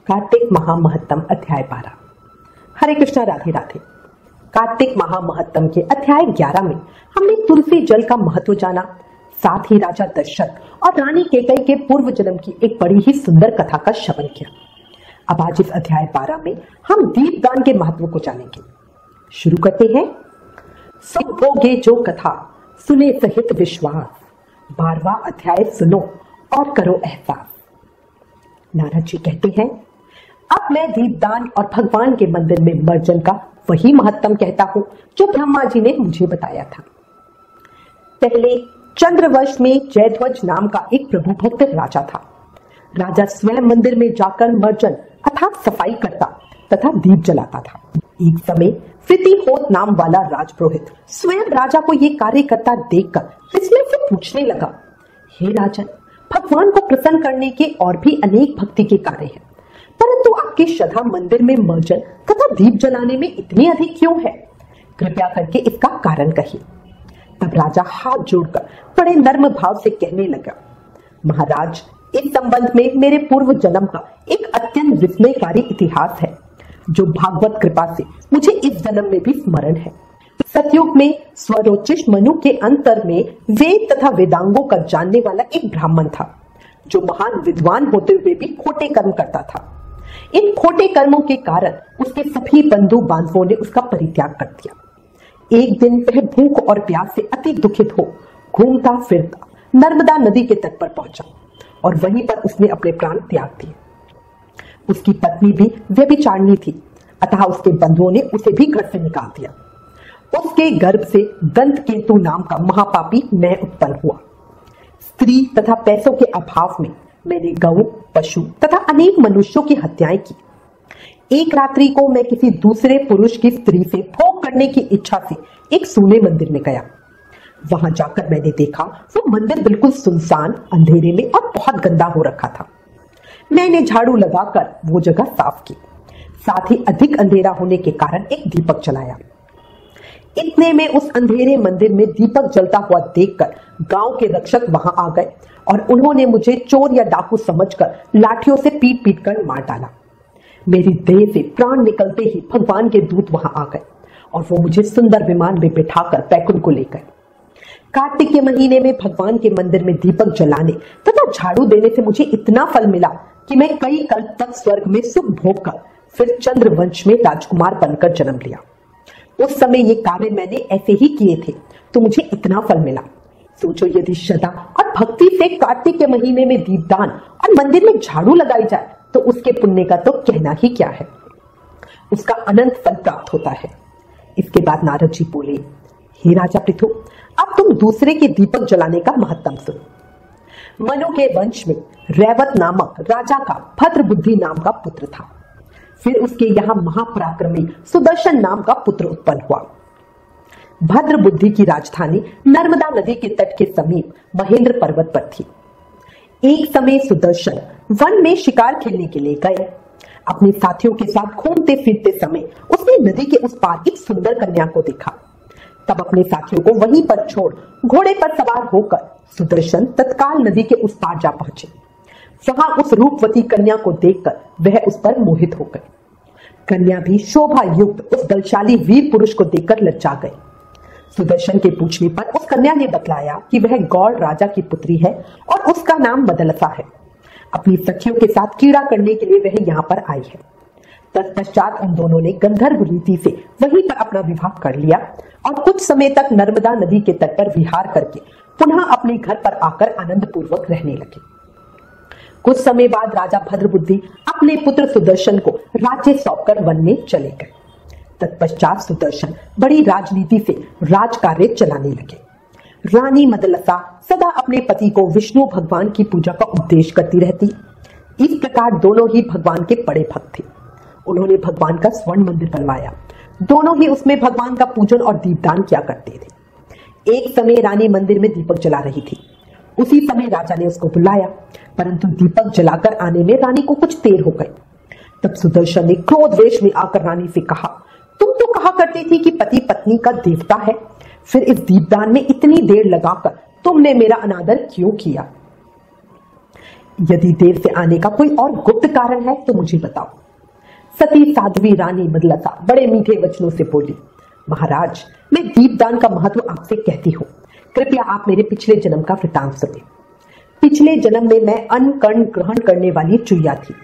कार्तिक महामहत्तम अध्याय 12। हरे कृष्णा, राधे राधे। कार्तिक महामहत्तम के अध्याय 11 में हमने तुलसी जल का महत्व जाना, साथ ही राजा दशरथ और रानी कैकेयी के पूर्व जन्म की एक बड़ी ही सुंदर कथा का श्रवण किया। अब आज इस अध्याय 12 में हम दीपदान के महत्व को जानेंगे। शुरू करते हैं। सुनोगे जो कथा, सुने सहित विश्वास, 12वां अध्याय सुनो और करो एहसास। नारद जी कहते हैं, अब मैं दीपदान और भगवान के मंदिर में मर्जन का वही महत्तम कहता हूं जो ब्रह्मा जी ने मुझे बताया था। पहले चंद्रवंश में जयध्वज नाम का एक प्रभु भक्त राजा था। राजा स्वयं मंदिर में जाकर मर्जन अर्थात सफाई करता तथा दीप जलाता था। एक समय फितिहोत नाम वाला राजपुरोहित स्वयं राजा को ये कार्य करता देखकर इसमें से पूछने लगा, हे राजन, भगवान को प्रसन्न करने के और भी अनेक भक्ति के कार्य हैं, परंतु आपके श्रद्धा मंदिर में मर्जन तथा दीप जलाने में इतनी अधिक क्यों है? कृपया करके इसका कारण कहिए। तब राजा हाथ जोड़कर बड़े नर्म भाव से कहने लगा, महाराज, इस संबंध में मेरे पूर्व जन्म का एक अत्यंत विस्मयकारी इतिहास है जो भागवत कृपा से मुझे इस जन्म में भी स्मरण है। सतयुग में स्वरोचिष मनु के अंतर में वेद तथा वेदांगों का जानने वाला एक ब्राह्मण था जो महान विद्वान होते हुए भी खोटे कर्म करता था। इन खोटे कर्मों के कारण उसके सभी बंधु बांधवों ने उसका परित्याग कर दिया। एक दिन वह भूख और प्यास से अति दुखित हो घूमता फिरता नर्मदा नदी के तट पर पहुंचा और वहीं पर उसने अपने प्राण त्याग दिए। उसकी पत्नी भी व्यभिचारिणी थी, अतः उसके बंधुओं ने उसे भी घर से निकाल दिया। उसके गर्भ से दंतकेतु नाम का महापापी मैं उत्पन्न हुआ। स्त्री तथा पैसों के अभाव में मैंने गौ, पशु तथा अनेक मनुष्यों की हत्याएं की। एक रात्रि को मैं किसी दूसरे पुरुष की स्त्री से भोग करने की इच्छा से एक सूने मंदिर में गया। वहां जाकर मैंने देखा वो मंदिर बिल्कुल सुनसान, अंधेरे में और बहुत गंदा हो रखा था। मैंने झाड़ू लगाकर वो जगह साफ की, साथ ही अधिक अंधेरा होने के कारण एक दीपक जलाया। इतने में उस अंधेरे मंदिर में दीपक जलता हुआ देखकर गांव के रक्षक वहां आ गए और उन्होंने मुझे चोर या डाकू समझकर लाठियों से पीट पीट कर मार डाला। मेरी देह से प्राण निकलते ही भगवान के दूत वहां आ गए और वो मुझे सुंदर विमान में बिठाकर बैकुंठ को ले गए। कार्तिक के महीने में भगवान के मंदिर में दीपक जलाने तथा झाड़ू देने से मुझे इतना फल मिला कि मैं कई कल्प तक स्वर्ग में सुख भोग कर फिर चंद्रवंश में राजकुमार बनकर जन्म लिया। उस समय ये कार्य मैंने ऐसे ही किए थे तो मुझे इतना फल मिला। सोचो, यदि श्रद्धा और भक्ति से कार्तिक के महीने में दीपदान और मंदिर में झाड़ू लगाई जाए तो उसके पुण्य का तो कहना ही क्या है, उसका अनंत फल प्राप्त होता है। इसके बाद नारद जी बोले, हे राजा पृथु, अब तुम दूसरे के दीपक जलाने का महत्तम सुनो। मनु के वंश में रैवत नामक राजा का भद्रबुद्धि नाम का पुत्र था। फिर उसके यहाँ महापराक्रमी सुदर्शन नाम का पुत्र उत्पन्न हुआ। भद्रबुद्धि की राजधानी नर्मदा नदी के तट के समीप महेंद्र पर्वत पर थी। एक समय सुदर्शन वन में शिकार खेलने के लिए गए। अपने साथियों के साथ घूमते फिरते समय उसने नदी के उस पार एक सुंदर कन्या को देखा। तब अपने साथियों को वहीं पर छोड़ घोड़े पर सवार होकर सुदर्शन तत्काल नदी के उस पार जा पहुंचे। वहां उस रूपवती कन्या को देखकर वह उस पर मोहित हो गए। कन्या भी शोभा युक्त उस बलशाली वीर पुरुष को देखकर लज्जा गई। सुदर्शन के पूछने पर उस कन्या ने बतलाया कि वह गौड़ राजा की पुत्री है और उसका नाम मदलसा है। अपनी सखियों के साथ कीड़ा करने के लिए वह यहाँ पर आई है। तत्पश्चात उन दोनों ने गंधर्व रीति से वहीं पर अपना विवाह कर लिया और कुछ समय तक नर्मदा नदी के तट पर विहार करके पुनः अपने घर पर आकर आनंद पूर्वक रहने लगे। कुछ समय बाद राजा भद्रबुद्धि अपने पुत्र सुदर्शन को राज्य सौंपकर वन में चले गए। तत्पश्चात सुदर्शन बड़ी राजनीति से राज कार्य चलाने लगे। रानी मदलसा सदा अपने पति को विष्णु भगवान की पूजा का उपदेश करती रहती। इस प्रकार दोनों ही भगवान के बड़े भक्त थे। उन्होंने भगवान का स्वर्ण मंदिर बनवाया। दोनों ही उसमें भगवान का पूजन और दीपदान किया करते थे। एक समय रानी मंदिर में दीपक जला रही थी। उसी समय राजा ने उसको बुलाया, परंतु दीपक जलाकर आने में रानी को कुछ देर हो गई। तब सुदर्शन ने क्रोध वेश में आकर रानी से कहा, तुम तो कहा करती थी कि पति पत्नी का देवता है, फिर इस दीपदान में इतनी देर लगाकर तुमने मेरा अनादर क्यों किया? यदि देर से आने का कोई और गुप्त कारण है तो मुझे बताओ। सती साध्वी रानी मदलसा बड़े मीठे वचनों से बोली, महाराज, मैं दीपदान का महत्व आपसे कहती हूँ, कृपया आप मेरे पिछले जन्म का वृतांत सुने। पिछले जन्म में मैं अन्न कर्ण ग्रहण करने वाली चुईया थी।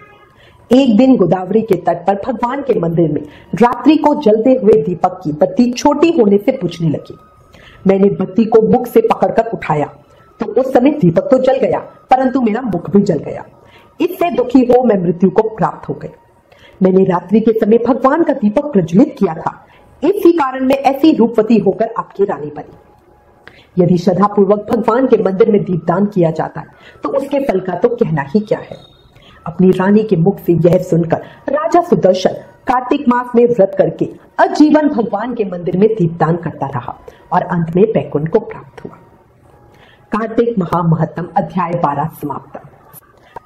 एक दिन गोदावरी के तट पर भगवान के मंदिर में रात्रि को जलते हुए दीपक की बत्ती छोटी होने से बुझने लगी। मैंने बत्ती को मुख से पकड़कर उठाया तो उस समय दीपक तो जल गया, परंतु मेरा मुख भी जल गया। इससे दुखी हो मैं मृत्यु को प्राप्त हो गई। मैंने रात्रि के समय भगवान का दीपक प्रज्वलित किया था, इसी कारण मैं ऐसी रूपवती होकर आपकी रानी बनी। यदि श्रद्धा पूर्वक भगवान के मंदिर में दीपदान किया जाता है तो उसके फल का तो कहना ही क्या है। अपनी रानी के मुख से यह सुनकर राजा सुदर्शन कार्तिक मास में व्रत करके आजीवन भगवान के मंदिर में दीपदान करता रहा और अंत में वैकुंठ को प्राप्त हुआ। कार्तिक महामहत्तम अध्याय 12 समाप्त।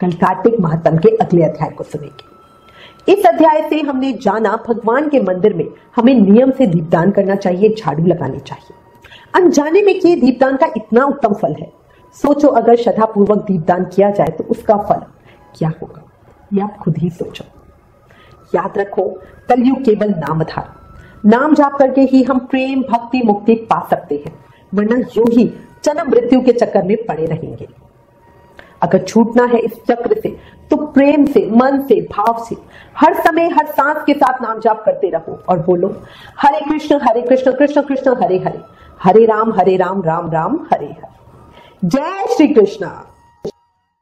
कल कार्तिक महत्तम के अगले अध्याय को सुनेंगे। इस अध्याय से हमने जाना भगवान के मंदिर में हमें नियम से दीपदान करना चाहिए, झाड़ू लगानी चाहिए। अनजाने में किए दीपदान का इतना उत्तम फल है। सोचो अगर श्रद्धा पूर्वक दीपदान किया जाए तो उसका फल क्या होगा, ये आप खुद ही सोचो। याद रखो, कलयुग केवल नामधार, नाम जाप करके ही हम प्रेम भक्ति मुक्ति पा सकते हैं, वरना यूं ही जन्म मृत्यु के चक्कर में पड़े रहेंगे। अगर छूटना है इस चक्र से तो प्रेम से, मन से, भाव से हर समय हर सांस के साथ नाम जाप करते रहो और बोलो, हरे कृष्ण कृष्ण कृष्ण हरे हरे, हरे राम राम राम हरे हरे। जय श्री कृष्ण।